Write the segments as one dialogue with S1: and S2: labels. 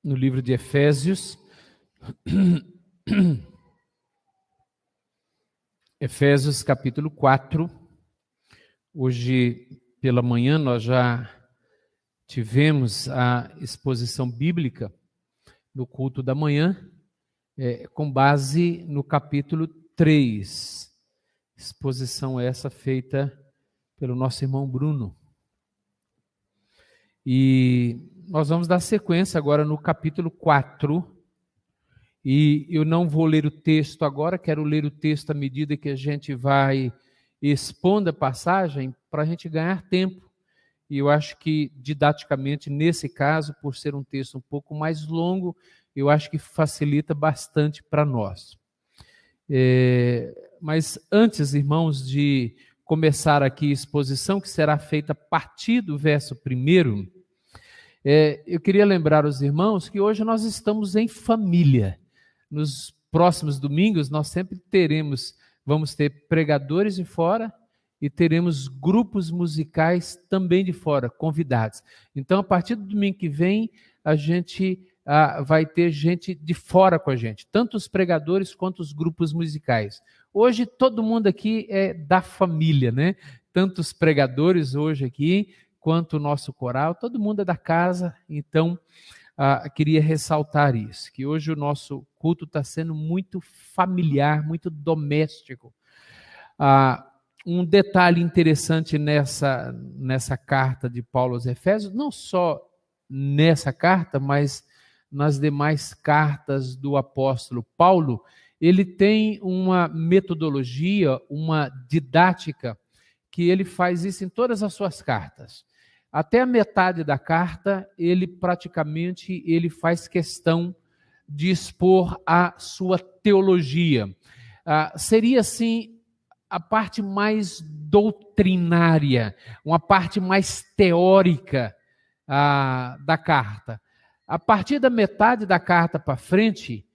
S1: no livro de Efésios. Efésios capítulo 4. Hoje pela manhã nós já tivemos a exposição bíblica no culto da manhã, com base no capítulo 3. Exposição essa feita pelo nosso irmão Bruno. E nós vamos dar sequência agora no capítulo 4. E eu não vou ler o texto agora, quero ler o texto à medida que a gente vai expondo a passagem, para a gente ganhar tempo. E eu acho que, didaticamente, nesse caso, por ser um texto um pouco mais longo, eu acho que facilita bastante para nós. Mas antes, irmãos, de começar aqui a exposição, que será feita a partir do verso 1, eu queria lembrar os irmãos que hoje nós estamos em família. Nos próximos domingos nós sempre vamos ter pregadores de fora e teremos grupos musicais também de fora, convidados. Então, a partir do domingo que vem, a gente vai ter gente de fora com a gente, tanto os pregadores quanto os grupos musicais. Hoje todo mundo aqui é da família, né? Tanto os pregadores hoje aqui, quanto o nosso coral, todo mundo é da casa. Então, queria ressaltar isso, que hoje o nosso culto está sendo muito familiar, muito doméstico. Um detalhe interessante nessa carta de Paulo aos Efésios, não só nessa carta, mas nas demais cartas do apóstolo Paulo, ele tem uma metodologia, uma didática, que ele faz isso em todas as suas cartas. Até a metade da carta, ele faz questão de expor a sua teologia. Seria, assim, a parte mais doutrinária, uma parte mais teórica da carta. A partir da metade da carta para frente,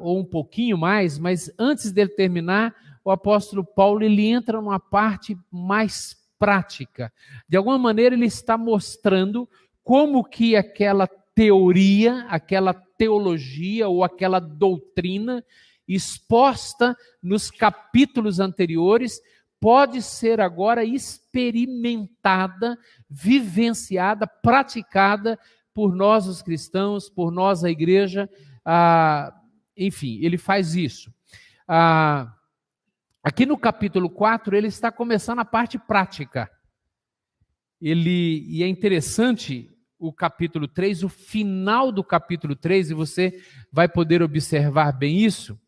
S1: ou um pouquinho mais, mas antes dele terminar, o apóstolo Paulo ele entra numa parte mais prática. De alguma maneira ele está mostrando como que aquela teoria, aquela teologia ou aquela doutrina exposta nos capítulos anteriores pode ser agora experimentada, vivenciada, praticada por nós os cristãos, por nós a igreja. Enfim, ele faz isso. Aqui no capítulo 4, ele está começando a parte prática. E é interessante o capítulo 3, o final do capítulo 3, e você vai poder observar bem isso,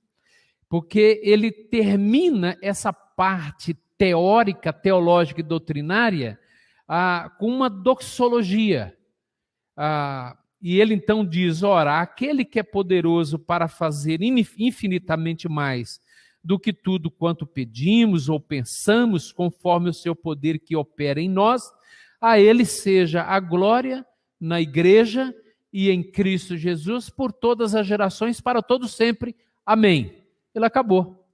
S1: porque ele termina essa parte teórica, teológica e doutrinária com uma doxologia. E ele então diz: ora, aquele que é poderoso para fazer infinitamente mais do que tudo quanto pedimos ou pensamos, conforme o seu poder que opera em nós, a ele seja a glória na igreja e em Cristo Jesus por todas as gerações, para todos sempre. Amém. Ele acabou.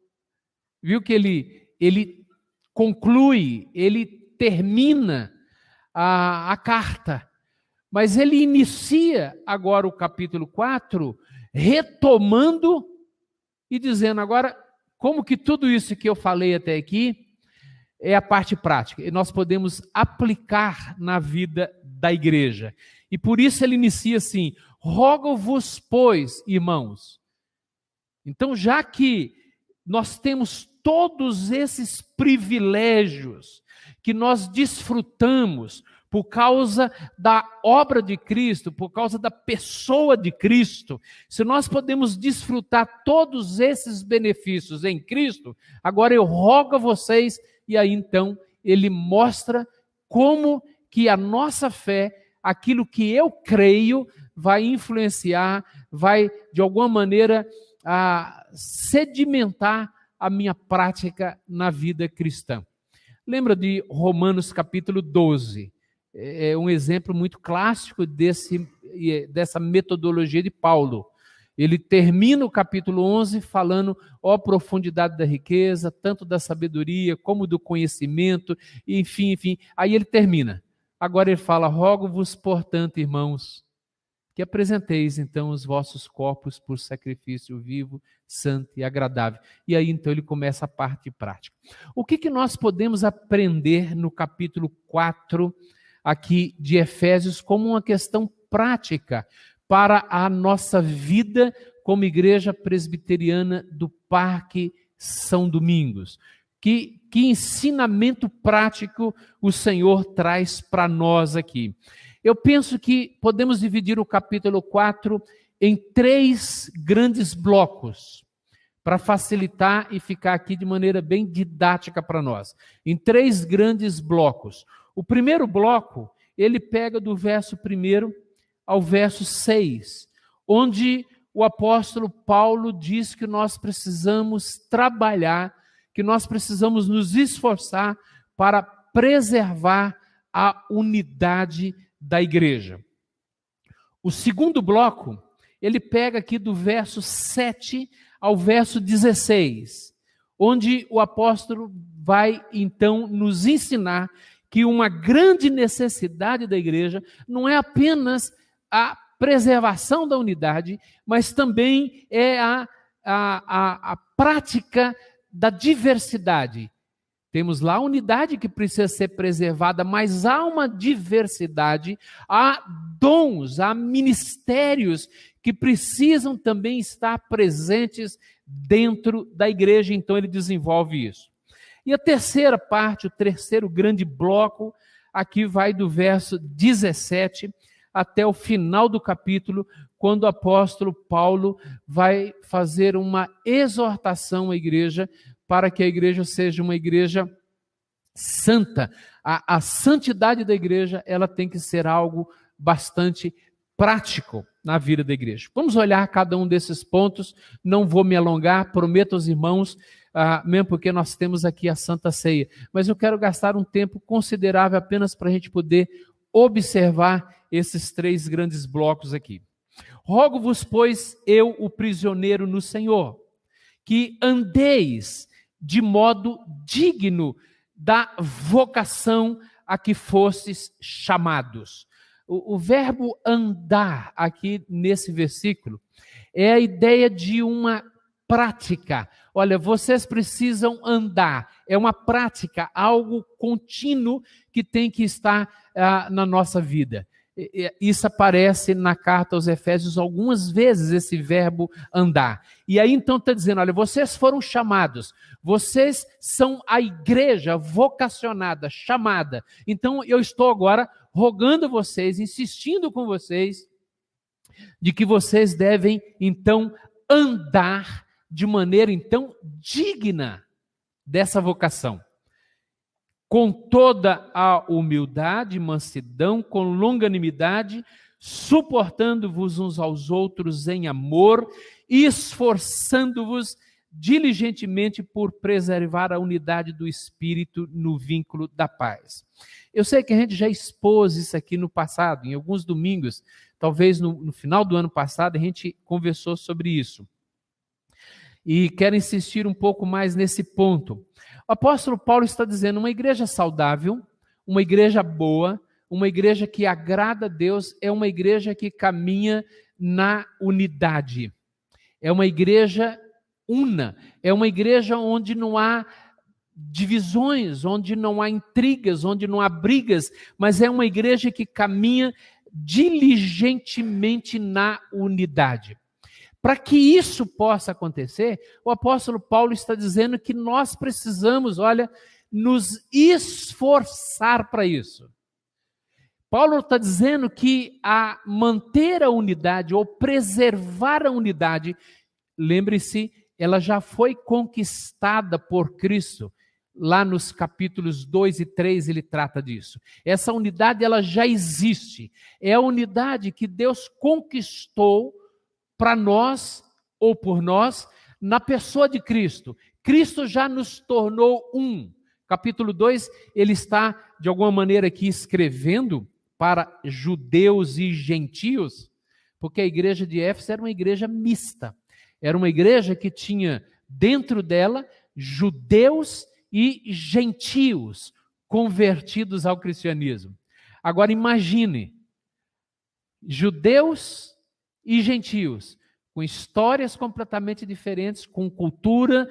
S1: Viu que ele conclui, ele termina a carta, mas ele inicia agora o capítulo 4, retomando e dizendo agora como que tudo isso que eu falei até aqui é a parte prática, e nós podemos aplicar na vida da igreja. E por isso ele inicia assim: rogo-vos, pois, irmãos. Então, já que nós temos todos esses privilégios que nós desfrutamos por causa da obra de Cristo, por causa da pessoa de Cristo, se nós podemos desfrutar todos esses benefícios em Cristo, agora eu rogo a vocês, e aí então ele mostra como que a nossa fé, aquilo que eu creio, vai influenciar, vai de alguma maneira sedimentar a minha prática na vida cristã. Lembra de Romanos capítulo 12? É um exemplo muito clássico dessa metodologia de Paulo. Ele termina o capítulo 11 falando, ó profundidade da riqueza, tanto da sabedoria como do conhecimento, enfim. Aí ele termina. Agora ele fala: rogo-vos, portanto, irmãos, que apresenteis então os vossos corpos por sacrifício vivo, santo e agradável. E aí então ele começa a parte prática. O que nós podemos aprender no capítulo 4 aqui de Efésios como uma questão prática para a nossa vida como igreja presbiteriana do Parque São Domingos? Que ensinamento prático o Senhor traz para nós aqui? Eu penso que podemos dividir o capítulo 4 em 3 grandes blocos, para facilitar e ficar aqui de maneira bem didática para nós. Em 3 grandes blocos. O primeiro bloco, ele pega do verso 1 ao verso 6, onde o apóstolo Paulo diz que nós precisamos trabalhar, que nós precisamos nos esforçar para preservar a unidade da igreja. O segundo bloco, ele pega aqui do verso 7 ao verso 16, onde o apóstolo vai então nos ensinar que uma grande necessidade da igreja não é apenas a preservação da unidade, mas também é a prática da diversidade. Temos lá a unidade que precisa ser preservada, mas há uma diversidade, há dons, há ministérios que precisam também estar presentes dentro da igreja, então ele desenvolve isso. E a terceira parte, o terceiro grande bloco, aqui vai do verso 17 até o final do capítulo, quando o apóstolo Paulo vai fazer uma exortação à igreja, para que a igreja seja uma igreja santa. A santidade da igreja, ela tem que ser algo bastante prático na vida da igreja. Vamos olhar cada um desses pontos, não vou me alongar, prometo aos irmãos, mesmo porque nós temos aqui a Santa Ceia, mas eu quero gastar um tempo considerável apenas para a gente poder observar esses 3 grandes blocos aqui. Rogo-vos, pois, eu, o prisioneiro no Senhor, que andeis de modo digno da vocação a que fostes chamados. O verbo andar aqui nesse versículo é a ideia de uma prática. Olha, vocês precisam andar. É uma prática, algo contínuo que tem que estar na nossa vida. Isso aparece na carta aos Efésios algumas vezes, esse verbo andar. E aí então está dizendo, olha, vocês foram chamados, vocês são a igreja vocacionada, chamada. Então eu estou agora rogando vocês, insistindo com vocês, de que vocês devem então andar de maneira então digna dessa vocação. Com toda a humildade, mansidão, com longanimidade, suportando-vos uns aos outros em amor, esforçando-vos diligentemente por preservar a unidade do Espírito no vínculo da paz. Eu sei que a gente já expôs isso aqui no passado, em alguns domingos, talvez no final do ano passado, a gente conversou sobre isso. E quero insistir um pouco mais nesse ponto. O apóstolo Paulo está dizendo, uma igreja saudável, uma igreja boa, uma igreja que agrada a Deus, é uma igreja que caminha na unidade. É uma igreja una, é uma igreja onde não há divisões, onde não há intrigas, onde não há brigas, mas é uma igreja que caminha diligentemente na unidade. Para que isso possa acontecer, o apóstolo Paulo está dizendo que nós precisamos, olha, nos esforçar para isso. Paulo está dizendo que a manter a unidade ou preservar a unidade, lembre-se, ela já foi conquistada por Cristo. Lá nos capítulos 2 e 3 ele trata disso. Essa unidade ela já existe. É a unidade que Deus conquistou para nós, ou por nós, na pessoa de Cristo. Cristo já nos tornou um. Capítulo 2, ele está, de alguma maneira, aqui escrevendo para judeus e gentios, porque a igreja de Éfeso era uma igreja mista. Era uma igreja que tinha dentro dela judeus e gentios convertidos ao cristianismo. Agora imagine judeus e gentios, com histórias completamente diferentes, com cultura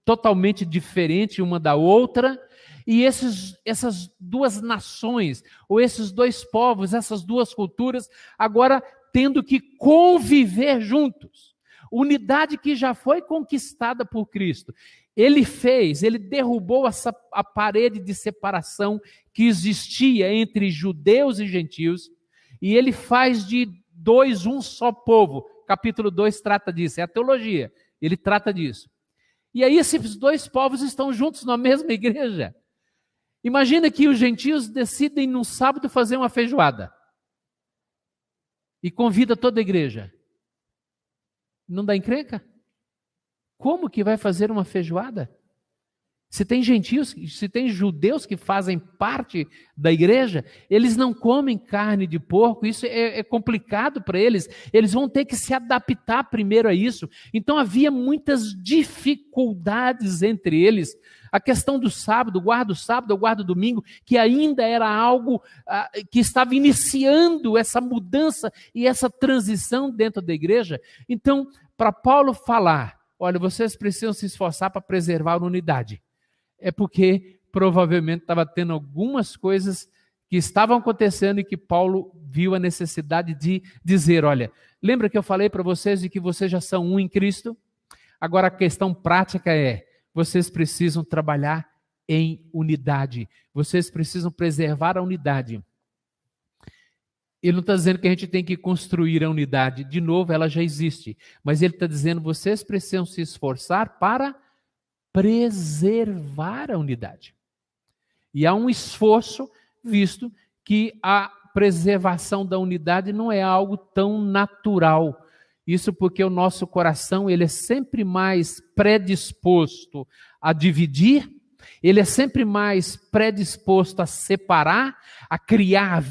S1: totalmente diferente uma da outra, e essas duas nações, ou esses dois povos, essas duas culturas, agora tendo que conviver juntos. Unidade que já foi conquistada por Cristo. Ele derrubou a parede de separação que existia entre judeus e gentios, e ele faz de dois um só povo. Capítulo 2 trata disso, é a teologia, ele trata disso. E aí esses dois povos estão juntos na mesma igreja. Imagina que os gentios decidem no sábado fazer uma feijoada e convida toda a igreja. Não dá encrenca? Como que vai fazer uma feijoada? Se tem gentios, se tem judeus que fazem parte da igreja, eles não comem carne de porco, isso é complicado para eles, eles vão ter que se adaptar primeiro a isso. Então havia muitas dificuldades entre eles. A questão do sábado, guarda o sábado, guarda o domingo, que ainda era algo que estava iniciando essa mudança e essa transição dentro da igreja. Então, para Paulo falar, olha, vocês precisam se esforçar para preservar a unidade. É porque provavelmente estava tendo algumas coisas que estavam acontecendo e que Paulo viu a necessidade de dizer, olha, lembra que eu falei para vocês de que vocês já são um em Cristo? Agora a questão prática é, vocês precisam trabalhar em unidade, vocês precisam preservar a unidade. Ele não está dizendo que a gente tem que construir a unidade, de novo, ela já existe, mas ele está dizendo, vocês precisam se esforçar para preservar a unidade. E há um esforço, visto que a preservação da unidade não é algo tão natural. Isso porque o nosso coração ele é sempre mais predisposto a dividir, ele é sempre mais predisposto a separar, a criar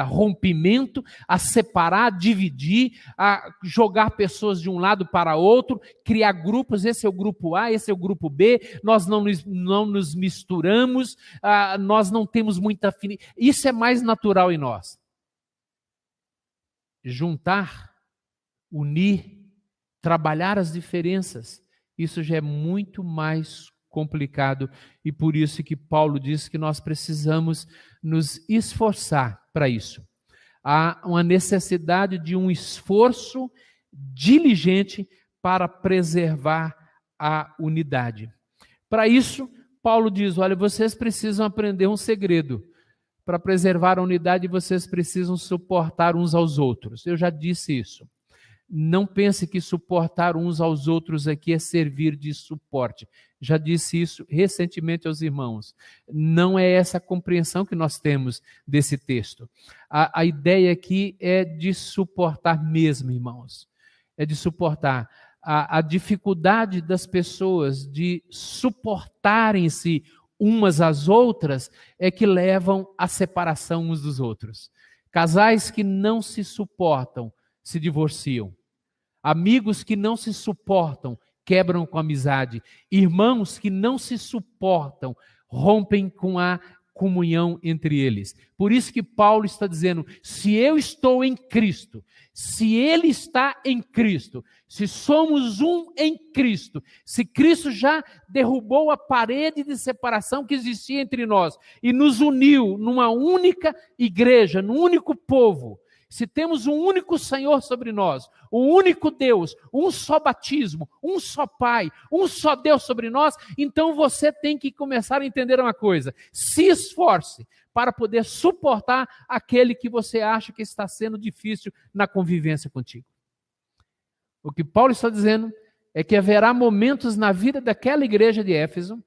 S1: rompimento, a separar, a dividir, a jogar pessoas de um lado para outro, criar grupos, esse é o grupo A, esse é o grupo B, nós não nos misturamos, nós não temos muita afinidade. Isso é mais natural em nós. Juntar, unir, trabalhar as diferenças, isso já é muito mais complicado e por isso que Paulo diz que nós precisamos nos esforçar para isso. Há uma necessidade de um esforço diligente para preservar a unidade. Para isso, Paulo diz, olha, vocês precisam aprender um segredo. Para preservar a unidade, vocês precisam suportar uns aos outros. Eu já disse isso. Não pense que suportar uns aos outros aqui é servir de suporte. Já disse isso recentemente aos irmãos. Não é essa a compreensão que nós temos desse texto. A ideia aqui é de suportar mesmo, irmãos. É de suportar. A dificuldade das pessoas de suportarem-se umas às outras é que levam à separação uns dos outros. Casais que não se suportam se divorciam. Amigos que não se suportam quebram com a amizade. Irmãos que não se suportam rompem com a comunhão entre eles. Por isso que Paulo está dizendo, se eu estou em Cristo, se ele está em Cristo, se somos um em Cristo, se Cristo já derrubou a parede de separação que existia entre nós e nos uniu numa única igreja, num único povo, se temos um único Senhor sobre nós, um único Deus, um só batismo, um só Pai, um só Deus sobre nós, então você tem que começar a entender uma coisa. Se esforce para poder suportar aquele que você acha que está sendo difícil na convivência contigo. O que Paulo está dizendo é que haverá momentos na vida daquela igreja de Éfeso,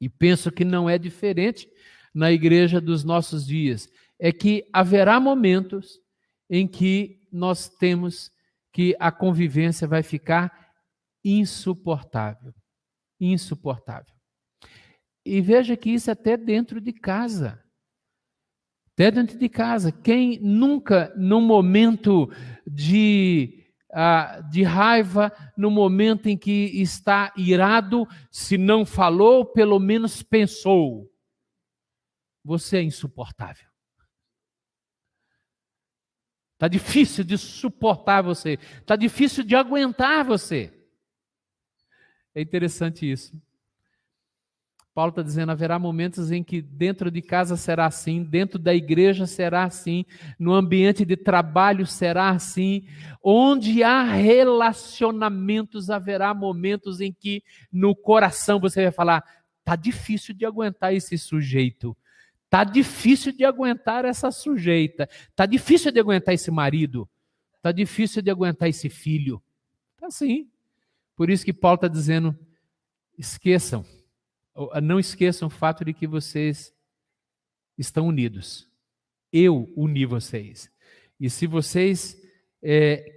S1: e penso que não é diferente na igreja dos nossos dias, é que haverá momentos em que nós temos que a convivência vai ficar insuportável. Insuportável. E veja que isso é até dentro de casa. Até dentro de casa. Quem nunca, num momento de raiva, no momento em que está irado, se não falou, pelo menos pensou. Você é insuportável. Está difícil de suportar você. Está difícil de aguentar você. É interessante isso. Paulo está dizendo, haverá momentos em que dentro de casa será assim, dentro da igreja será assim, no ambiente de trabalho será assim, onde há relacionamentos haverá momentos em que no coração você vai falar, está difícil de aguentar esse sujeito, está difícil de aguentar essa sujeita, está difícil de aguentar esse marido, está difícil de aguentar esse filho. Está assim. Por isso que Paulo está dizendo, não esqueçam o fato de que vocês estão unidos. Eu uni vocês. E se vocês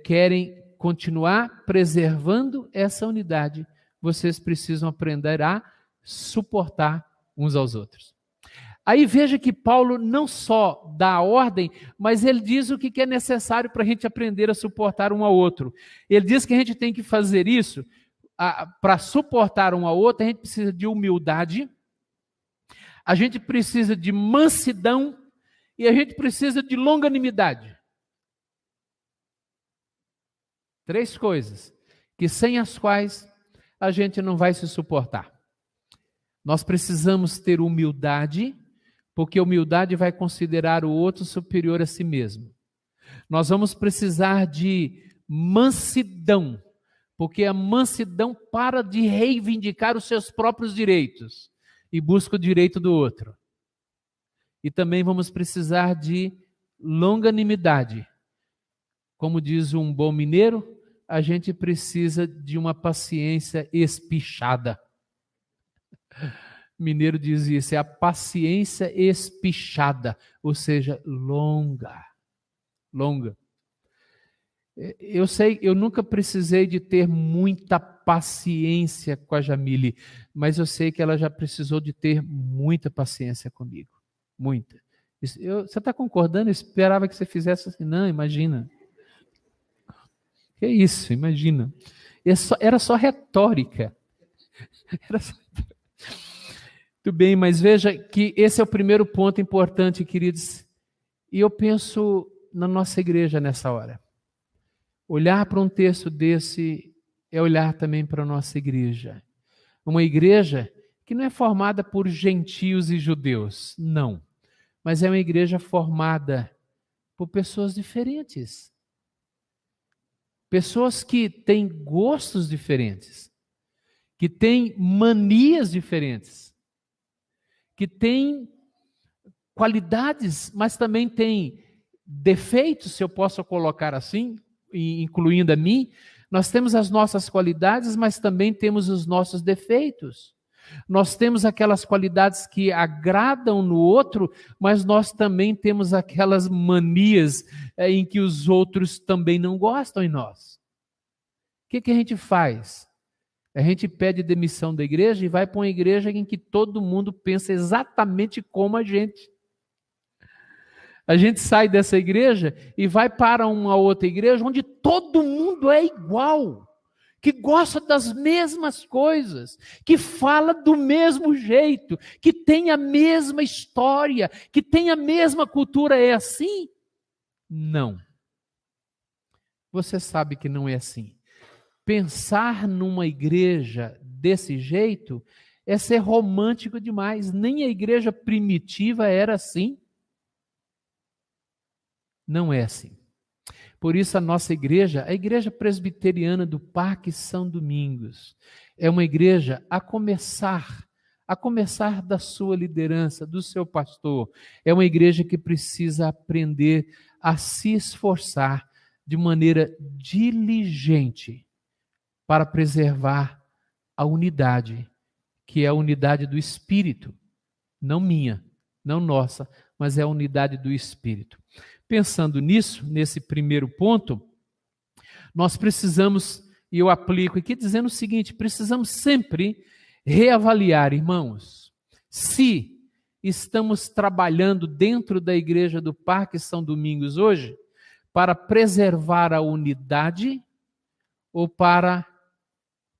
S1: querem continuar preservando essa unidade, vocês precisam aprender a suportar uns aos outros. Aí veja que Paulo não só dá a ordem, mas ele diz o que é necessário para a gente aprender a suportar um ao outro. Ele diz que a gente tem que fazer isso. Para suportar um ao outro, a gente precisa de humildade, a gente precisa de mansidão e a gente precisa de longanimidade. 3 coisas que sem as quais a gente não vai se suportar. Nós precisamos ter humildade, porque humildade vai considerar o outro superior a si mesmo. Nós vamos precisar de mansidão, porque a mansidão para de reivindicar os seus próprios direitos e busca o direito do outro. E também vamos precisar de longanimidade. Como diz um bom mineiro, a gente precisa de uma paciência espichada. Mineiro diz isso, é a paciência espichada, ou seja, longa. Eu sei, eu nunca precisei de ter muita paciência com a Jamile, mas eu sei que ela já precisou de ter muita paciência comigo. Muita. Você está concordando? Eu esperava que você fizesse assim. Não, imagina. Que isso, imagina. Era só retórica. Muito bem, mas veja que esse é o primeiro ponto importante, queridos. E eu penso na nossa igreja nessa hora. Olhar para um texto desse é olhar também para a nossa igreja. Uma igreja que não é formada por gentios e judeus, não. Mas é uma igreja formada por pessoas diferentes. Pessoas que têm gostos diferentes. Que têm manias diferentes. Que têm qualidades, mas também têm defeitos, se eu posso colocar assim, incluindo a mim. Nós temos as nossas qualidades, mas também temos os nossos defeitos. Nós temos aquelas qualidades que agradam no outro, mas nós também temos aquelas manias em que os outros também não gostam em nós. O que a gente faz? A gente pede demissão da igreja e vai para uma igreja em que todo mundo pensa exatamente como a gente. A gente sai dessa igreja e vai para uma outra igreja onde todo mundo é igual, que gosta das mesmas coisas, que fala do mesmo jeito, que tem a mesma história, que tem a mesma cultura. É assim? Não. Você sabe que não é assim. Pensar numa igreja desse jeito é ser romântico demais. Nem a igreja primitiva era assim. Não é assim. Por isso a nossa igreja, a igreja presbiteriana do Parque São Domingos, é uma igreja a começar da sua liderança, do seu pastor. É uma igreja que precisa aprender a se esforçar de maneira diligente para preservar a unidade, que é a unidade do Espírito, não minha, não nossa, mas é a unidade do Espírito. Pensando nisso, nesse primeiro ponto, nós precisamos, e eu aplico aqui dizendo o seguinte, precisamos sempre reavaliar, irmãos, se estamos trabalhando dentro da igreja do Parque São Domingos hoje para preservar a unidade ou para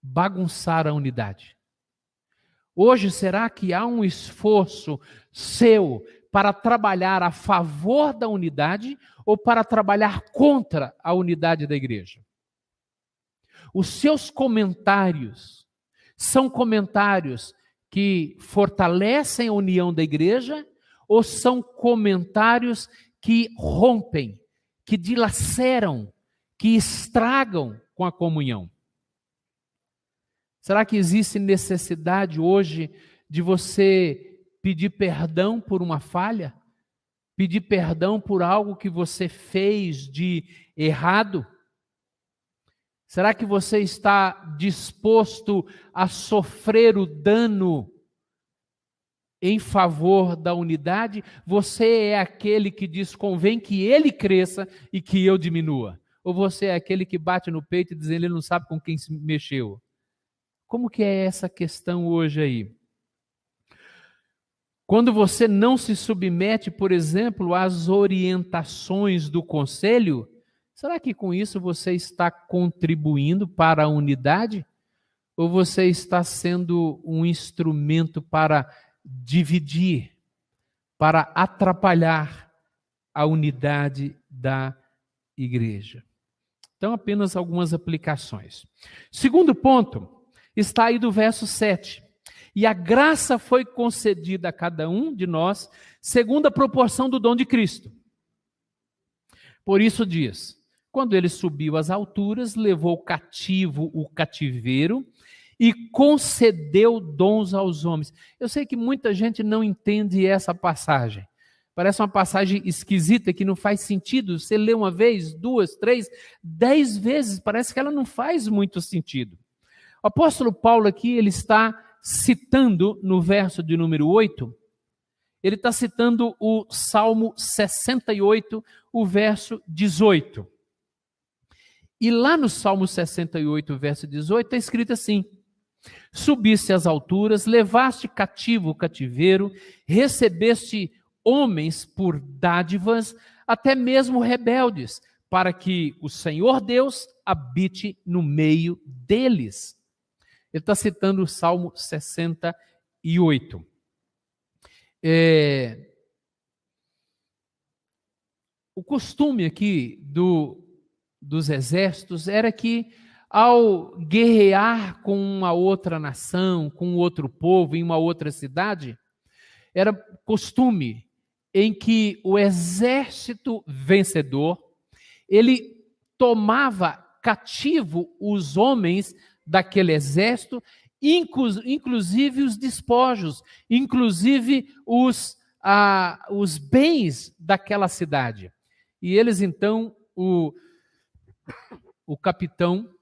S1: bagunçar a unidade. Hoje, será que há um esforço seu para trabalhar a favor da unidade ou para trabalhar contra a unidade da igreja? Os seus comentários são comentários que fortalecem a união da igreja ou são comentários que rompem, que dilaceram, que estragam com a comunhão? Será que existe necessidade hoje de você pedir perdão por uma falha? Pedir perdão por algo que você fez de errado? Será que você está disposto a sofrer o dano em favor da unidade? Você é aquele que diz, convém que ele cresça e que eu diminua? Ou você é aquele que bate no peito e diz, ele não sabe com quem se mexeu? Como que é essa questão hoje aí? Quando você não se submete, por exemplo, às orientações do conselho, será que com isso você está contribuindo para a unidade? Ou você está sendo um instrumento para dividir, para atrapalhar a unidade da igreja? Então, apenas algumas aplicações. Segundo ponto, está aí do verso 7. E a graça foi concedida a cada um de nós, segundo a proporção do dom de Cristo. Por isso diz, quando ele subiu às alturas, levou cativo o cativeiro e concedeu dons aos homens. Eu sei que muita gente não entende essa passagem. Parece uma passagem esquisita que não faz sentido. Você lê uma vez, 2, 3, 10 vezes, parece que ela não faz muito sentido. O apóstolo Paulo aqui, ele está citando no verso de número 8, ele está citando o Salmo 68, o verso 18. E lá no Salmo 68, verso 18, está escrito assim: subiste às alturas, levaste cativo o cativeiro, recebeste homens por dádivas, até mesmo rebeldes, para que o Senhor Deus habite no meio deles. Ele está citando o Salmo 68. O costume aqui dos exércitos era que, ao guerrear com uma outra nação, com outro povo, em uma outra cidade, era costume em que o exército vencedor, ele tomava cativo os homens daquele exército, inclusive os despojos, inclusive os bens daquela cidade. E eles então, o capitão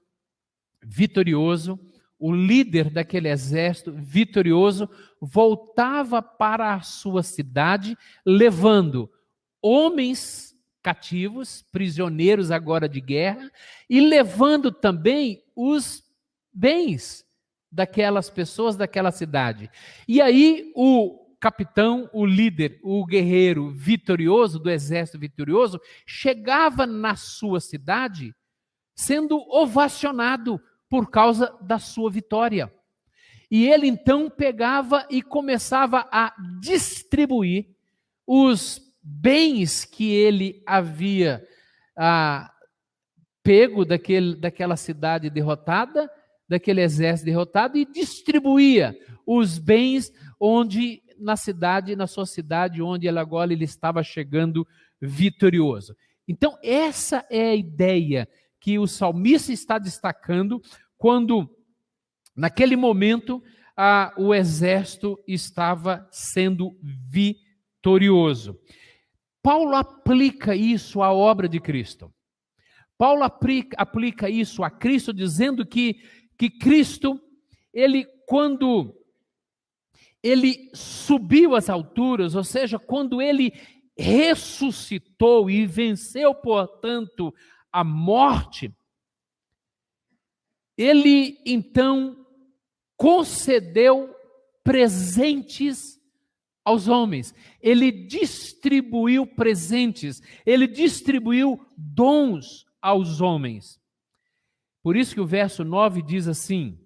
S1: vitorioso, o líder daquele exército vitorioso, voltava para a sua cidade, levando homens cativos, prisioneiros agora de guerra, e levando também os bens daquelas pessoas daquela cidade. E aí o capitão, o líder, o guerreiro vitorioso, do exército vitorioso, chegava na sua cidade sendo ovacionado por causa da sua vitória. E ele então pegava e começava a distribuir os bens que ele havia pego daquela cidade derrotada, daquele exército derrotado, e distribuía os bens na sua cidade, onde agora ele estava chegando vitorioso. Então, essa é a ideia que o salmista está destacando quando, naquele momento, o exército estava sendo vitorioso. Paulo aplica isso à obra de Cristo. Paulo aplica isso a Cristo, dizendo que Cristo, quando ele subiu às alturas, ou seja, quando ele ressuscitou e venceu, portanto, a morte, ele então concedeu presentes aos homens. Ele distribuiu presentes, ele distribuiu dons aos homens. Por isso que o verso 9 diz assim: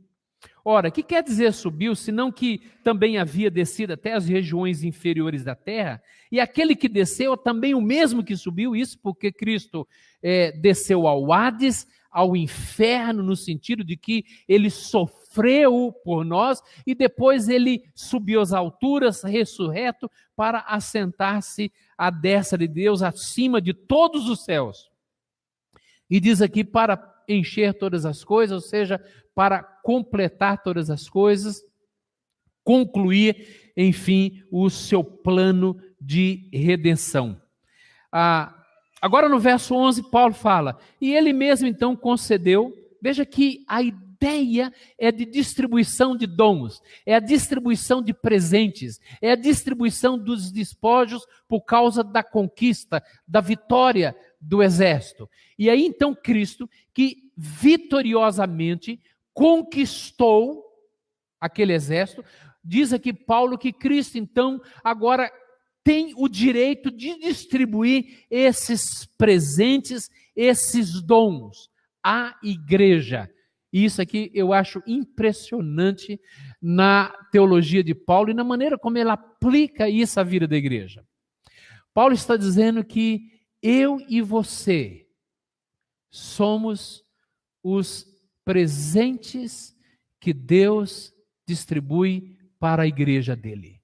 S1: Ora, o que quer dizer subiu, senão que também havia descido até as regiões inferiores da terra? E aquele que desceu é também o mesmo que subiu, isso porque Cristo desceu ao Hades, ao inferno, no sentido de que ele sofreu por nós e depois ele subiu às alturas, ressurreto, para assentar-se à destra de Deus, acima de todos os céus. E diz aqui para encher todas as coisas, ou seja, para completar todas as coisas, concluir, enfim, o seu plano de redenção. Agora no verso 11, Paulo fala, e ele mesmo então concedeu, veja que a ideia é de distribuição de dons, é a distribuição de presentes, é a distribuição dos despojos por causa da conquista, da vitória do exército. E aí então Cristo, que vitoriosamente conquistou aquele exército, diz aqui Paulo que Cristo então agora tem o direito de distribuir esses presentes, esses dons à igreja. E isso aqui eu acho impressionante na teologia de Paulo e na maneira como ele aplica isso à vida da igreja. Paulo está dizendo que eu e você somos os presentes que Deus distribui para a igreja dele.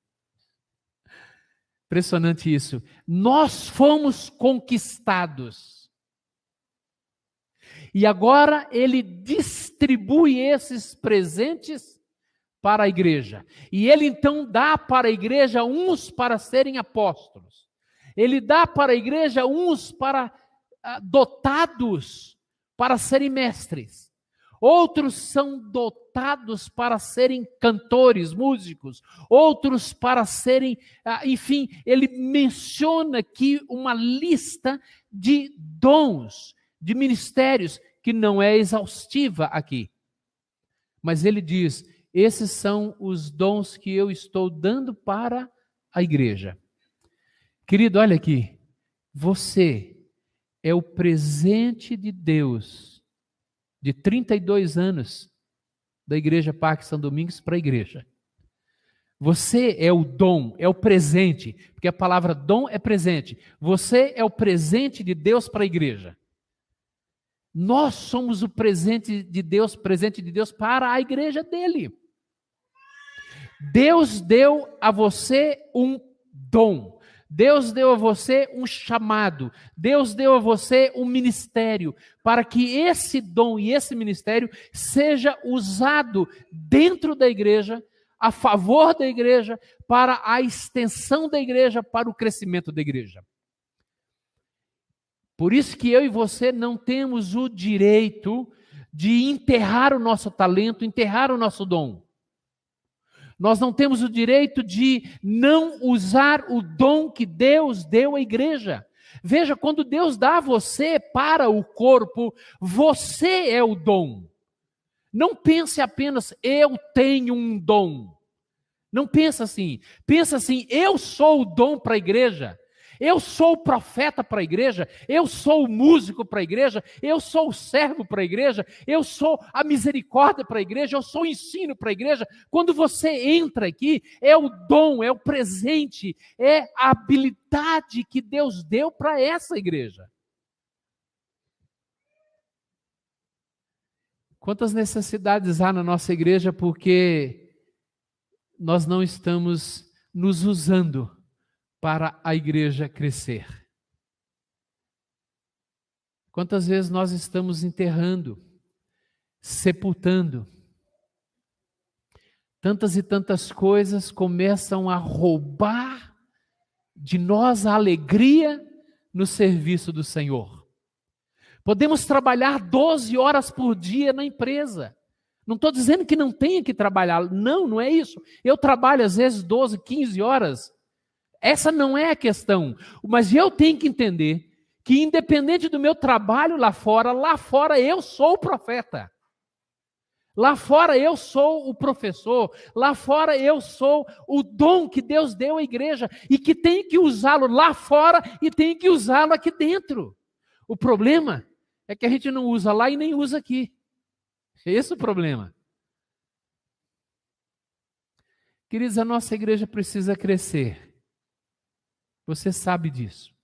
S1: Impressionante isso. Nós fomos conquistados. E agora ele distribui esses presentes para a igreja. E ele então dá para a igreja uns para serem apóstolos. Ele dá para a igreja uns para dotados para serem mestres. Outros são dotados para serem cantores, músicos. Outros para serem, enfim, ele menciona aqui uma lista de dons, de ministérios, que não é exaustiva aqui. Mas ele diz, esses são os dons que eu estou dando para a igreja. Querido, olha aqui, você é o presente de Deus de 32 anos da Igreja Parque São Domingos para a igreja. Você é o dom, é o presente, porque a palavra dom é presente. Você é o presente de Deus para a igreja. Nós somos o presente de Deus para a igreja dele. Deus deu a você um dom. Deus deu a você um chamado, Deus deu a você um ministério, para que esse dom e esse ministério seja usado dentro da igreja, a favor da igreja, para a extensão da igreja, para o crescimento da igreja. Por isso que eu e você não temos o direito de enterrar o nosso talento, enterrar o nosso dom. Nós não temos o direito de não usar o dom que Deus deu à igreja. Veja, quando Deus dá você para o corpo, você é o dom. Não pense apenas, eu tenho um dom. Não pensa assim. Pensa assim, eu sou o dom para a igreja. Eu sou o profeta para a igreja, eu sou o músico para a igreja, eu sou o servo para a igreja, eu sou a misericórdia para a igreja, eu sou o ensino para a igreja. Quando você entra aqui, é o dom, é o presente, é a habilidade que Deus deu para essa igreja. Quantas necessidades há na nossa igreja porque nós não estamos nos usando para a igreja crescer. Quantas vezes nós estamos enterrando, sepultando. Tantas e tantas coisas começam a roubar de nós a alegria no serviço do Senhor. Podemos trabalhar 12 horas por dia na empresa. Não estou dizendo que não tenha que trabalhar. Não, não é isso. Eu trabalho às vezes 12, 15 horas. Essa não é a questão, mas eu tenho que entender que independente do meu trabalho lá fora eu sou o profeta. Lá fora eu sou o professor, lá fora eu sou o dom que Deus deu à igreja e que tem que usá-lo lá fora e tem que usá-lo aqui dentro. O problema é que a gente não usa lá e nem usa aqui. Esse é o problema. Queridos, a nossa igreja precisa crescer. Você sabe disso.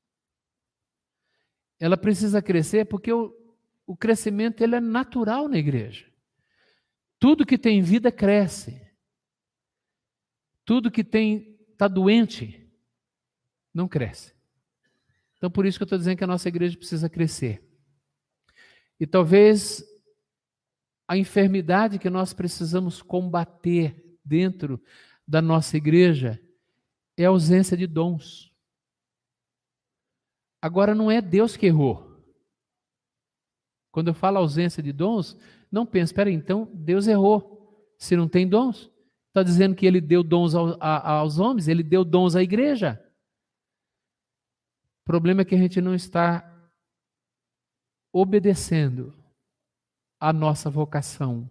S1: Ela precisa crescer porque o crescimento ele é natural na igreja. Tudo que tem vida cresce. Tudo que está doente não cresce. Então, por isso que eu estou dizendo que a nossa igreja precisa crescer. E talvez a enfermidade que nós precisamos combater dentro da nossa igreja é a ausência de dons. Agora, não é Deus que errou. Quando eu falo ausência de dons, não pense, espera aí, então Deus errou. Se não tem dons, está dizendo que ele deu dons aos homens, ele deu dons à igreja. O problema é que a gente não está obedecendo a nossa vocação.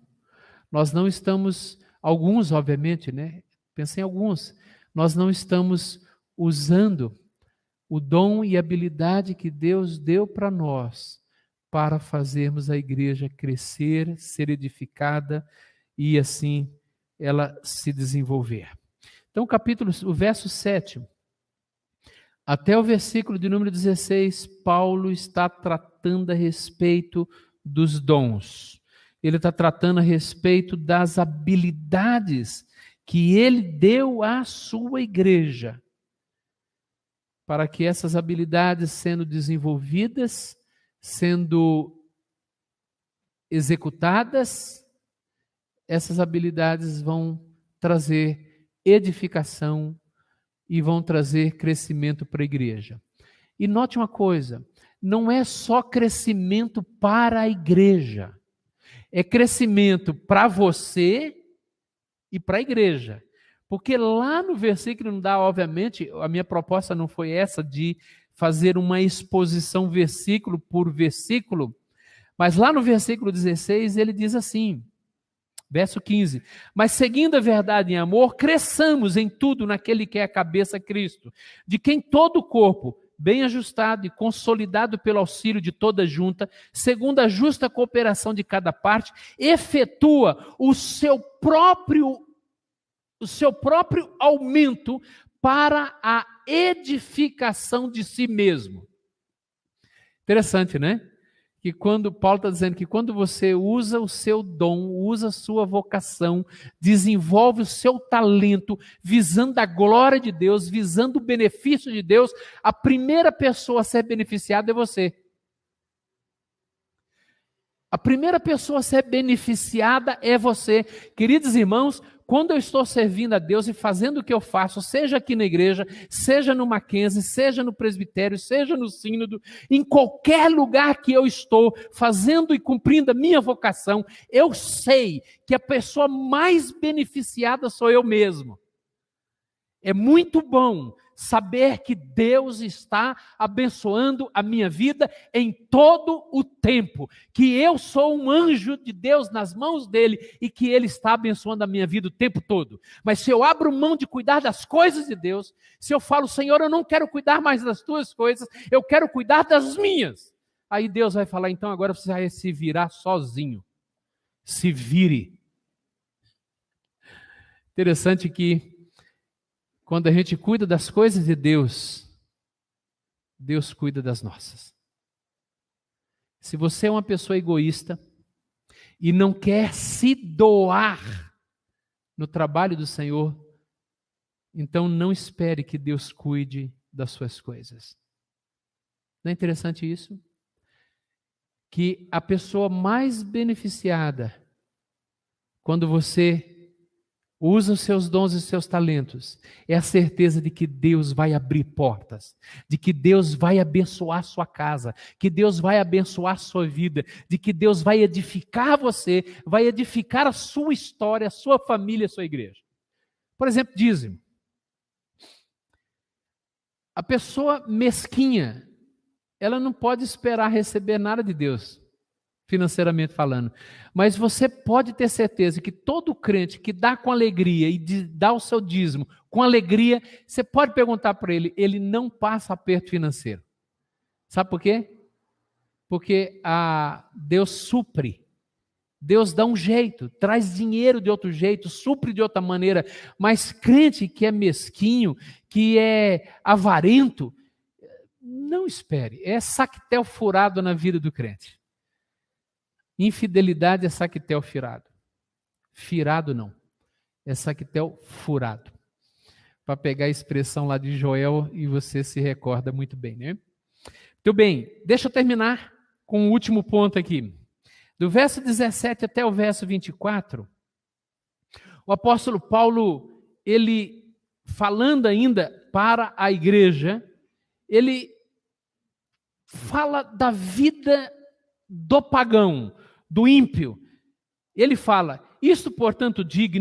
S1: Nós não estamos, alguns obviamente, né? Pensem em alguns, nós não estamos usando o dom e habilidade que Deus deu para nós para fazermos a igreja crescer, ser edificada e assim ela se desenvolver. Então o verso 7 até o versículo de número 16, Paulo está tratando a respeito dos dons. Ele está tratando a respeito das habilidades que ele deu à sua igreja, para que essas habilidades sendo desenvolvidas, sendo executadas, essas habilidades vão trazer edificação e vão trazer crescimento para a igreja. E note uma coisa, não é só crescimento para a igreja, é crescimento para você e para a igreja. Porque lá no versículo não dá, obviamente, a minha proposta não foi essa de fazer uma exposição versículo por versículo, mas lá no versículo 16 ele diz assim, verso 15, mas seguindo a verdade em amor, cresçamos em tudo naquele que é a cabeça, Cristo, de quem todo o corpo, bem ajustado e consolidado pelo auxílio de toda junta, segundo a justa cooperação de cada parte, efetua o seu próprio aumento para a edificação de si mesmo. Interessante, né? Que quando Paulo está dizendo que quando você usa o seu dom, usa a sua vocação, desenvolve o seu talento, visando a glória de Deus, visando o benefício de Deus, a primeira pessoa a ser beneficiada é você. A primeira pessoa a ser beneficiada é você. Queridos irmãos, quando eu estou servindo a Deus e fazendo o que eu faço, seja aqui na igreja, seja no Mackenzie, seja no presbitério, seja no sínodo, em qualquer lugar que eu estou fazendo e cumprindo a minha vocação, eu sei que a pessoa mais beneficiada sou eu mesmo. É muito bom saber que Deus está abençoando a minha vida em todo o tempo, que eu sou um anjo de Deus nas mãos dele e que ele está abençoando a minha vida o tempo todo. Mas se eu abro mão de cuidar das coisas de Deus, se eu falo, Senhor, eu não quero cuidar mais das tuas coisas, eu quero cuidar das minhas, aí Deus vai falar, então agora você vai se virar sozinho. Se vire. Interessante que quando a gente cuida das coisas de Deus, Deus cuida das nossas. Se você é uma pessoa egoísta e não quer se doar no trabalho do Senhor, então não espere que Deus cuide das suas coisas. Não é interessante isso? Que a pessoa mais beneficiada, quando você usa os seus dons e os seus talentos, é a certeza de que Deus vai abrir portas, de que Deus vai abençoar a sua casa, que Deus vai abençoar a sua vida, de que Deus vai edificar você, vai edificar a sua história, a sua família, a sua igreja. Por exemplo, dízimo. A pessoa mesquinha, ela não pode esperar receber nada de Deus, financeiramente falando. Mas você pode ter certeza que todo crente que dá com alegria e dá o seu dízimo com alegria, você pode perguntar para ele, ele não passa aperto financeiro. Sabe por quê? Porque Deus supre, Deus dá um jeito, traz dinheiro de outro jeito, supre de outra maneira. Mas crente que é mesquinho, que é avarento, não espere. É saquetel furado na vida do crente. Infidelidade é saquetel firado. Firado não. É saquetel furado. Para pegar a expressão lá de Joel, e você se recorda muito bem, né? Muito bem, deixa eu terminar com o último ponto aqui. Do verso 17 até o verso 24, o apóstolo Paulo, ele falando ainda para a igreja, ele fala da vida do pagão, do ímpio. Ele fala: isto, portanto, digo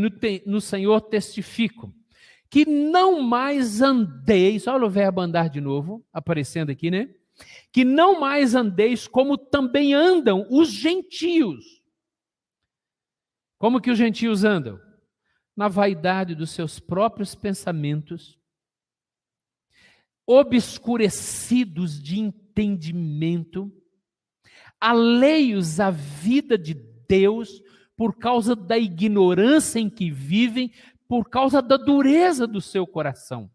S1: no Senhor testifico, que não mais andeis, olha o verbo andar de novo, aparecendo aqui, né? Que não mais andeis como também andam os gentios. Como que os gentios andam? Na vaidade dos seus próprios pensamentos, obscurecidos de entendimento, alheios à vida de Deus, por causa da ignorância em que vivem, por causa da dureza do seu coração.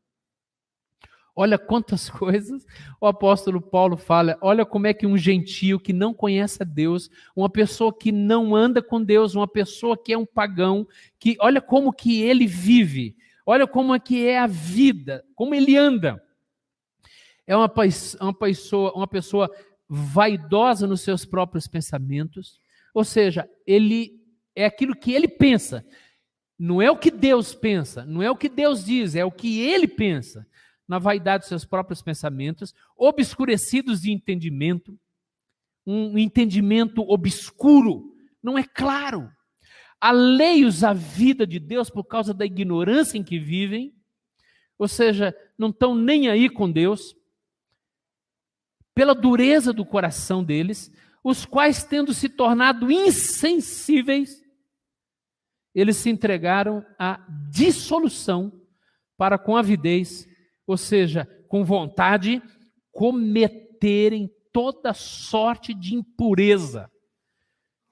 S1: Olha quantas coisas o apóstolo Paulo fala. Olha como é que um gentio que não conhece a Deus, uma pessoa que não anda com Deus, uma pessoa que é um pagão, que olha como que ele vive, olha como é que é a vida, como ele anda. É uma pessoa vaidosa nos seus próprios pensamentos, ou seja, ele é aquilo que ele pensa. Não é o que Deus pensa, não é o que Deus diz, é o que ele pensa. Na vaidade dos seus próprios pensamentos, obscurecidos de entendimento, um entendimento obscuro, não é claro. Alheios à vida de Deus por causa da ignorância em que vivem, ou seja, não estão nem aí com Deus, pela dureza do coração deles, os quais, tendo se tornado insensíveis, eles se entregaram à dissolução para com avidez, ou seja, com vontade, cometerem toda sorte de impureza.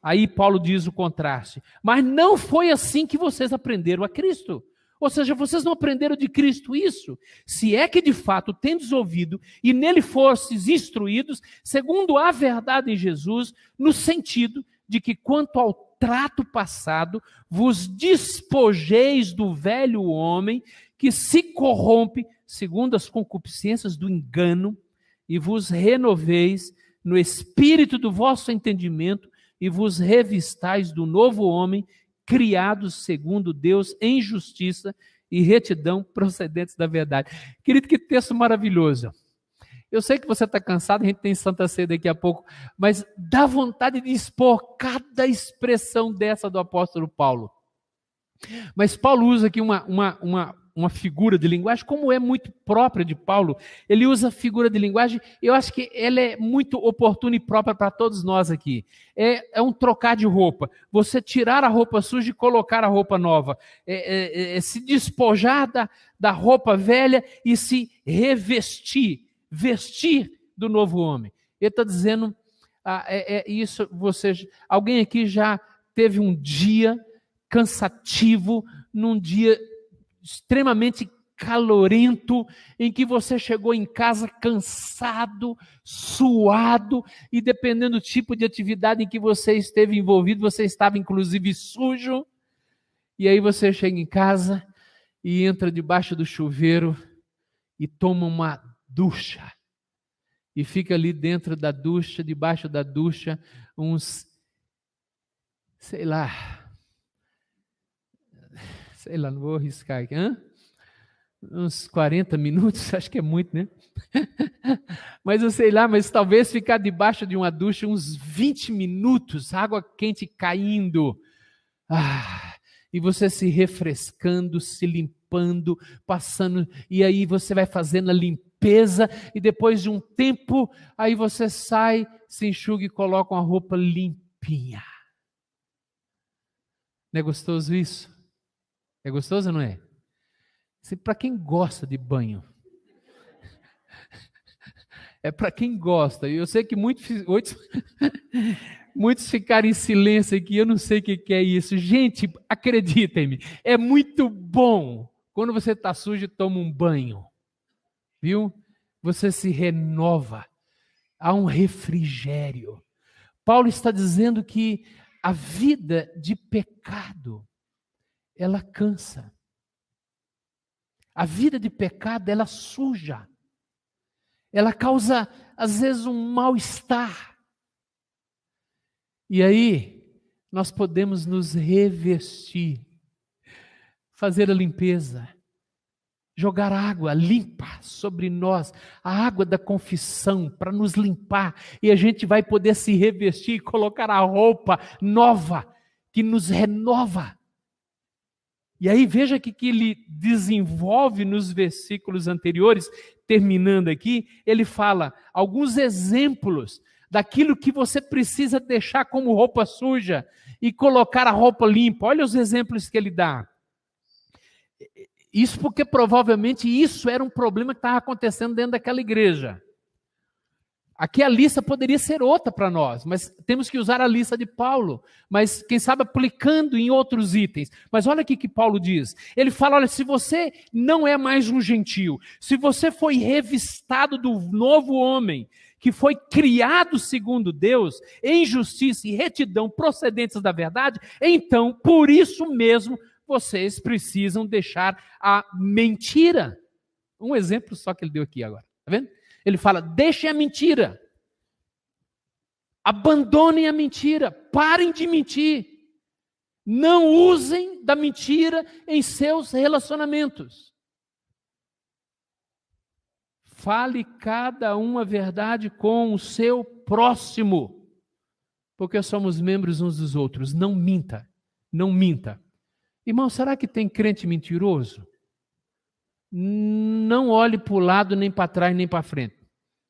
S1: Aí Paulo diz o contraste. Mas não foi assim que vocês aprenderam a Cristo. Ou seja, vocês não aprenderam de Cristo isso. Se é que de fato tendes ouvido e nele fostes instruídos, segundo a verdade em Jesus, no sentido de que quanto ao trato passado, vos despojeis do velho homem que se corrompe segundo as concupiscências do engano, e vos renoveis no espírito do vosso entendimento, e vos revistais do novo homem, criados segundo Deus em justiça e retidão procedentes da verdade. Querido, que texto maravilhoso. Eu sei que você está cansado, a gente tem Santa Ceia daqui a pouco, mas dá vontade de expor cada expressão dessa do apóstolo Paulo. Mas Paulo usa aqui uma figura de linguagem, como é muito própria de Paulo. Ele usa figura de linguagem, eu acho que ela é muito oportuna e própria para todos nós aqui. É um trocar de roupa. Você tirar a roupa suja e colocar a roupa nova. Se despojar da roupa velha e se revestir, vestir do novo homem. Ele está dizendo, isso, alguém aqui já teve um dia cansativo, num dia extremamente calorento, em que você chegou em casa cansado, suado, e dependendo do tipo de atividade em que você esteve envolvido, você estava inclusive sujo, e aí você chega em casa e entra debaixo do chuveiro e toma uma ducha, e fica ali dentro da ducha, debaixo da ducha, uns, sei lá, não vou arriscar aqui, uns 40 minutos, acho que é muito, né? Mas eu sei lá, mas talvez ficar debaixo de uma ducha uns 20 minutos, água quente caindo, e você se refrescando, se limpando, passando, e aí você vai fazendo a limpeza, e depois de um tempo, aí você sai, se enxuga e coloca uma roupa limpinha. Não é gostoso isso? É gostoso ou não é? Para quem gosta de banho. É para quem gosta. Eu sei que muitos Muitos ficaram em silêncio aqui, eu não sei o que é isso. Gente, acreditem-me, é muito bom quando você está sujo e toma um banho, viu? Você se renova, há um refrigério. Paulo está dizendo que a vida de pecado, ela cansa. A vida de pecado, ela suja. Ela causa, às vezes, um mal-estar. E aí, nós podemos nos revestir, fazer a limpeza, jogar água limpa sobre nós, a água da confissão para nos limpar, e a gente vai poder se revestir e colocar a roupa nova, que nos renova. E aí veja que ele desenvolve nos versículos anteriores, terminando aqui, ele fala alguns exemplos daquilo que você precisa deixar como roupa suja e colocar a roupa limpa. Olha os exemplos que ele dá. Isso porque provavelmente isso era um problema que estava acontecendo dentro daquela igreja. Aqui a lista poderia ser outra para nós, mas temos que usar a lista de Paulo, mas quem sabe aplicando em outros itens. Mas olha aqui que Paulo diz, ele fala, olha, se você não é mais um gentio, se você foi revistado do novo homem, que foi criado segundo Deus, em justiça e retidão procedentes da verdade, então, por isso mesmo, vocês precisam deixar a mentira. Um exemplo só que ele deu aqui agora, tá vendo? Ele fala, deixem a mentira, abandonem a mentira, parem de mentir, não usem da mentira em seus relacionamentos. Fale cada um a verdade com o seu próximo, porque somos membros uns dos outros. Não minta, não minta. Irmão, será que tem crente mentiroso? Não olhe para o lado, nem para trás, nem para frente.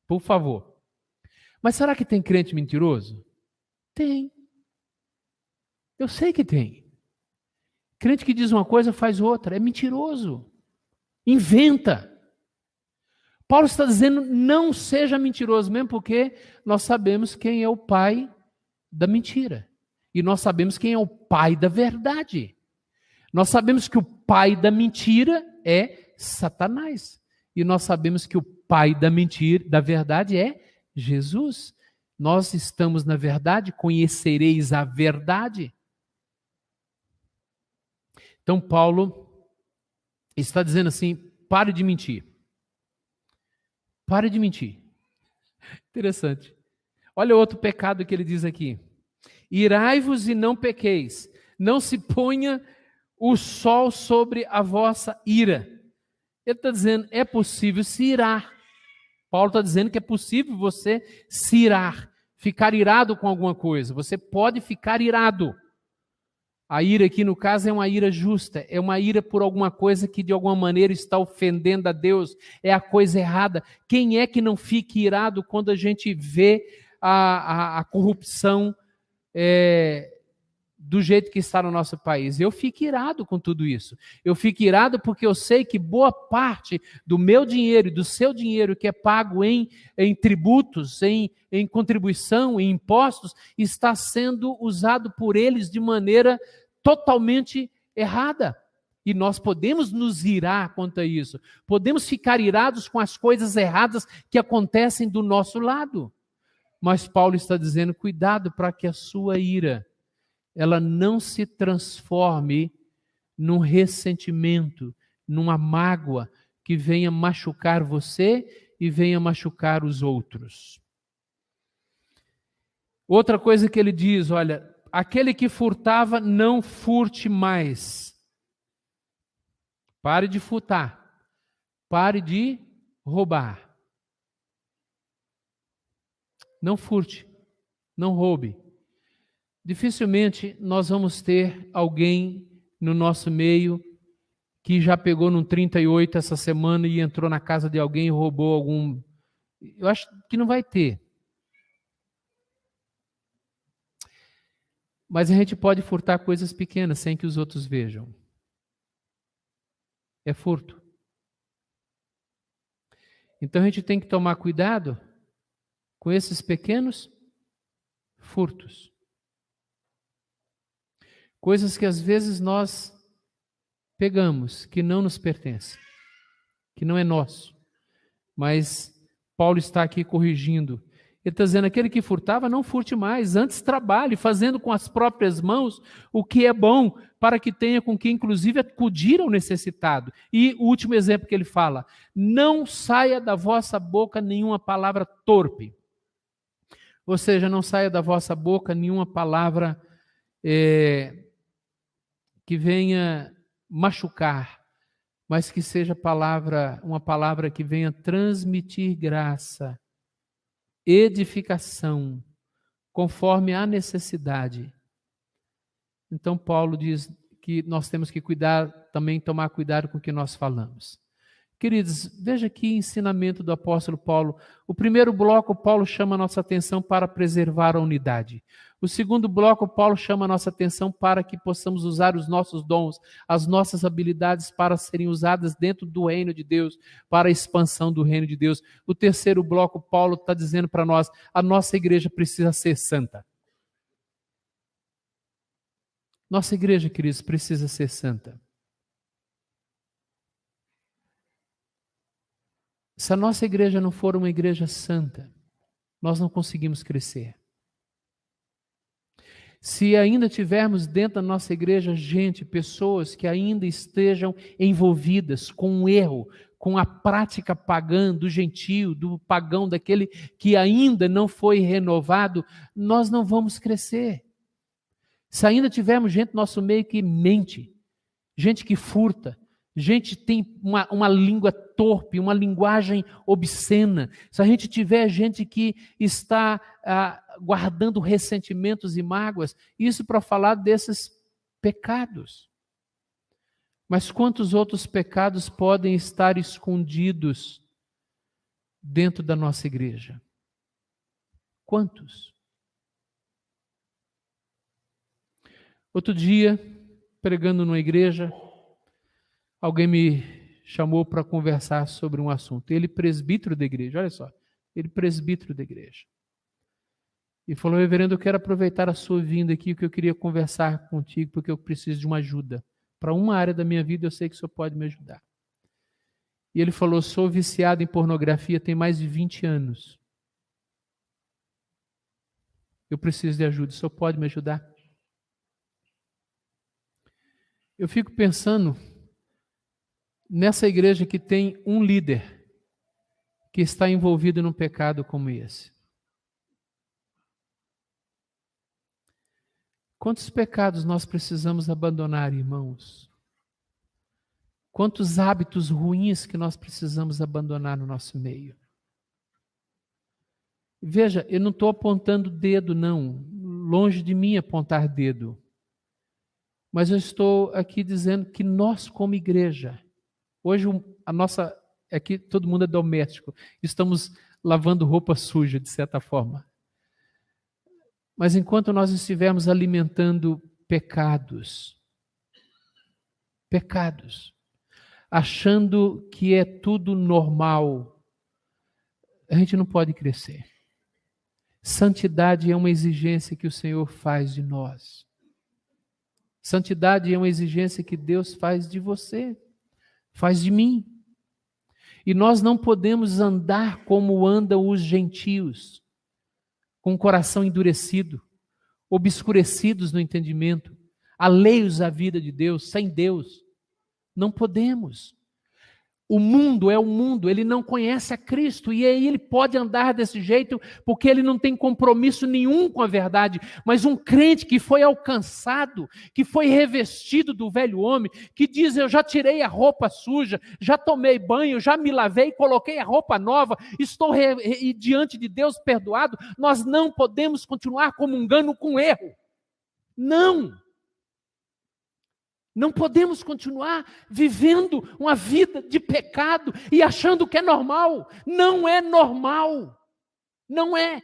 S1: Por favor. Mas será que tem crente mentiroso? Tem. Eu sei que tem. Crente que diz uma coisa, faz outra. É mentiroso. Inventa. Paulo está dizendo, não seja mentiroso, mesmo porque nós sabemos quem é o pai da mentira. E nós sabemos quem é o pai da verdade. Nós sabemos que o pai da mentira é Satanás. E nós sabemos que o pai da mentira, da verdade, é Jesus. Nós estamos na verdade, conhecereis a verdade. Então Paulo está dizendo assim, pare de mentir. Pare de mentir. Interessante. Olha outro pecado que ele diz aqui. Irai-vos e não pequeis. Não se ponha o sol sobre a vossa ira. Ele está dizendo, é possível se irar. Paulo está dizendo que é possível você se irar, ficar irado com alguma coisa. Você pode ficar irado. A ira aqui, no caso, é uma ira justa. É uma ira por alguma coisa que de alguma maneira está ofendendo a Deus. É a coisa errada. Quem é que não fica irado quando a gente vê a corrupção do jeito que está no nosso país? Eu fico irado com tudo isso. Eu fico irado porque eu sei que boa parte do meu dinheiro e do seu dinheiro que é pago em tributos, em contribuição, em impostos, está sendo usado por eles de maneira totalmente errada. E nós podemos nos irar quanto a isso. Podemos ficar irados com as coisas erradas que acontecem do nosso lado. Mas Paulo está dizendo, cuidado para que a sua ira ela não se transforme num ressentimento, numa mágoa que venha machucar você e venha machucar os outros. Outra coisa que ele diz, olha, aquele que furtava, não furte mais. Pare de furtar. Pare de roubar. Não furte. Não roube. Dificilmente nós vamos ter alguém no nosso meio que já pegou num 38 essa semana e entrou na casa de alguém e roubou algum. Eu acho que não vai ter. Mas a gente pode furtar coisas pequenas sem que os outros vejam. É furto. Então a gente tem que tomar cuidado com esses pequenos furtos. Coisas que às vezes nós pegamos, que não nos pertencem, que não é nosso. Mas Paulo está aqui corrigindo. Ele está dizendo, aquele que furtava, não furte mais, antes trabalhe, fazendo com as próprias mãos o que é bom, para que tenha com que, inclusive, acudir ao necessitado. E o último exemplo que ele fala, não saia da vossa boca nenhuma palavra torpe. Ou seja, não saia da vossa boca nenhuma palavra que venha machucar, mas que seja uma palavra que venha transmitir graça, edificação, conforme a necessidade. Então Paulo diz que nós temos que cuidar, também tomar cuidado com o que nós falamos. Queridos, veja aqui o ensinamento do apóstolo Paulo. O primeiro bloco, Paulo chama a nossa atenção para preservar a unidade. O segundo bloco, Paulo chama a nossa atenção para que possamos usar os nossos dons, as nossas habilidades para serem usadas dentro do reino de Deus, para a expansão do reino de Deus. O terceiro bloco, Paulo está dizendo para nós, a nossa igreja precisa ser santa. Nossa igreja, queridos, precisa ser santa. Se a nossa igreja não for uma igreja santa, nós não conseguimos crescer. Se ainda tivermos dentro da nossa igreja pessoas que ainda estejam envolvidas com o erro, com a prática pagã do gentio, do pagão, daquele que ainda não foi renovado, nós não vamos crescer. Se ainda tivermos gente no nosso meio que mente, gente que furta, gente que tem uma língua torpe, uma linguagem obscena, se a gente tiver gente que está guardando ressentimentos e mágoas, isso para falar desses pecados. Mas quantos outros pecados podem estar escondidos dentro da nossa igreja? Quantos? Outro dia, pregando numa igreja, alguém me chamou para conversar sobre um assunto. Ele presbítero da igreja, olha só, ele presbítero da igreja. E falou, reverendo, eu quero aproveitar a sua vinda aqui, que eu queria conversar contigo, porque eu preciso de uma ajuda. Para uma área da minha vida, eu sei que o senhor pode me ajudar. E ele falou, sou viciado em pornografia tem mais de 20 anos. Eu preciso de ajuda, o senhor pode me ajudar? Eu fico pensando nessa igreja que tem um líder que está envolvido num pecado como esse. Quantos pecados nós precisamos abandonar, irmãos? Quantos hábitos ruins que nós precisamos abandonar no nosso meio? Veja, eu não estou apontando dedo, não. Longe de mim apontar dedo. Mas eu estou aqui dizendo que nós, como igreja, hoje a nossa, aqui todo mundo é doméstico, estamos lavando roupa suja, de certa forma. Mas enquanto nós estivermos alimentando pecados, achando que é tudo normal, a gente não pode crescer. Santidade é uma exigência que o Senhor faz de nós. Santidade é uma exigência que Deus faz de você, faz de mim. E nós não podemos andar como andam os gentios, com o coração endurecido, obscurecidos no entendimento, alheios à vida de Deus, sem Deus. Não podemos. O mundo é o mundo, ele não conhece a Cristo, e aí ele pode andar desse jeito, porque ele não tem compromisso nenhum com a verdade, mas um crente que foi alcançado, que foi revestido do velho homem, que diz, eu já tirei a roupa suja, já tomei banho, já me lavei, coloquei a roupa nova, estou diante de Deus perdoado, nós não podemos continuar comungando com erro. Não! Não podemos continuar vivendo uma vida de pecado e achando que é normal. Não é normal. Não é.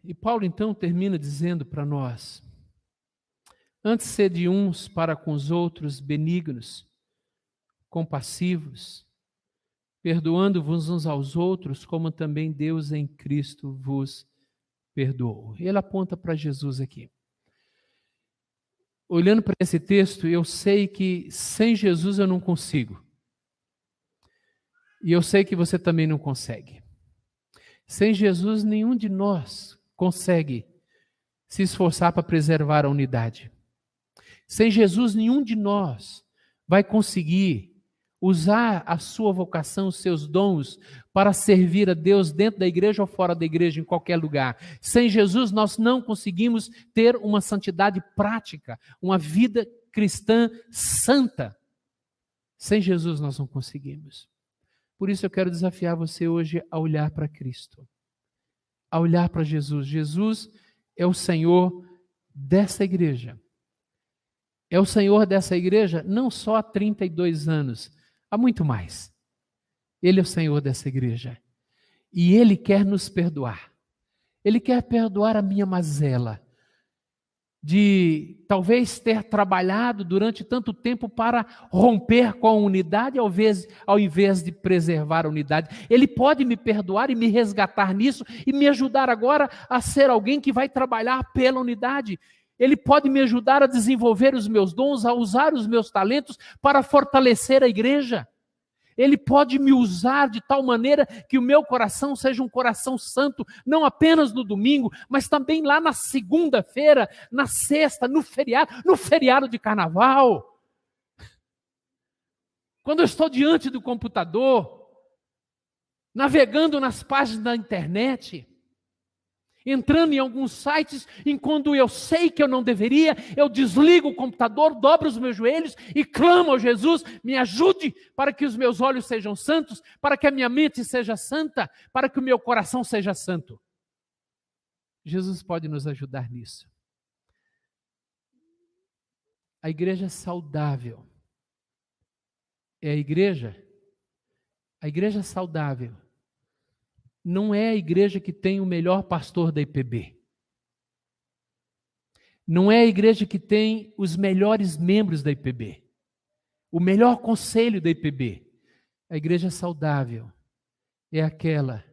S1: E Paulo então termina dizendo para nós, antes sede uns para com os outros benignos, compassivos, perdoando-vos uns aos outros, como também Deus em Cristo vos perdoou. Ele aponta para Jesus aqui. Olhando para esse texto, eu sei que sem Jesus eu não consigo. E eu sei que você também não consegue. Sem Jesus, nenhum de nós consegue se esforçar para preservar a unidade. Sem Jesus, nenhum de nós vai conseguir usar a sua vocação, os seus dons, para servir a Deus dentro da igreja ou fora da igreja, em qualquer lugar. Sem Jesus, nós não conseguimos ter uma santidade prática, uma vida cristã santa. Sem Jesus, nós não conseguimos. Por isso eu quero desafiar você hoje a olhar para Cristo, a olhar para Jesus. Jesus é o Senhor dessa igreja. É o Senhor dessa igreja não só há 32 anos, há muito mais. Ele é o Senhor dessa igreja. E Ele quer nos perdoar. Ele quer perdoar a minha mazela de talvez ter trabalhado durante tanto tempo para romper com a unidade ao invés de preservar a unidade. Ele pode me perdoar e me resgatar nisso e me ajudar agora a ser alguém que vai trabalhar pela unidade. Ele pode me ajudar a desenvolver os meus dons, a usar os meus talentos para fortalecer a igreja. Ele pode me usar de tal maneira que o meu coração seja um coração santo, não apenas no domingo, mas também lá na segunda-feira, na sexta, no feriado de carnaval. Quando eu estou diante do computador, navegando nas páginas da internet, entrando em alguns sites, enquanto eu sei que eu não deveria, eu desligo o computador, dobro os meus joelhos e clamo a Jesus, me ajude para que os meus olhos sejam santos, para que a minha mente seja santa, para que o meu coração seja santo. Jesus pode nos ajudar nisso. A igreja saudável é a igreja saudável. Não é a igreja que tem o melhor pastor da IPB. Não é a igreja que tem os melhores membros da IPB. O melhor conselho da IPB. A igreja saudável é aquela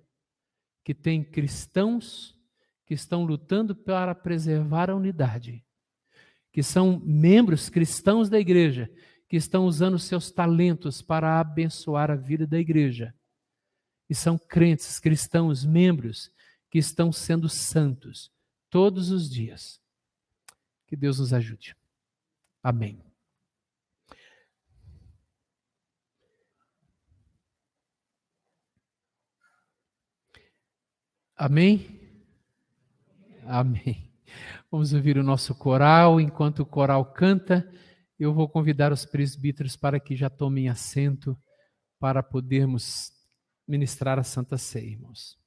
S1: que tem cristãos que estão lutando para preservar a unidade. Que são membros cristãos da igreja, que estão usando seus talentos para abençoar a vida da igreja. E são crentes, cristãos, membros que estão sendo santos todos os dias. Que Deus nos ajude. Amém. Amém? Amém. Vamos ouvir o nosso coral. Enquanto o coral canta, eu vou convidar os presbíteros para que já tomem assento para podermos ministrar a Santa Ceia, irmãos.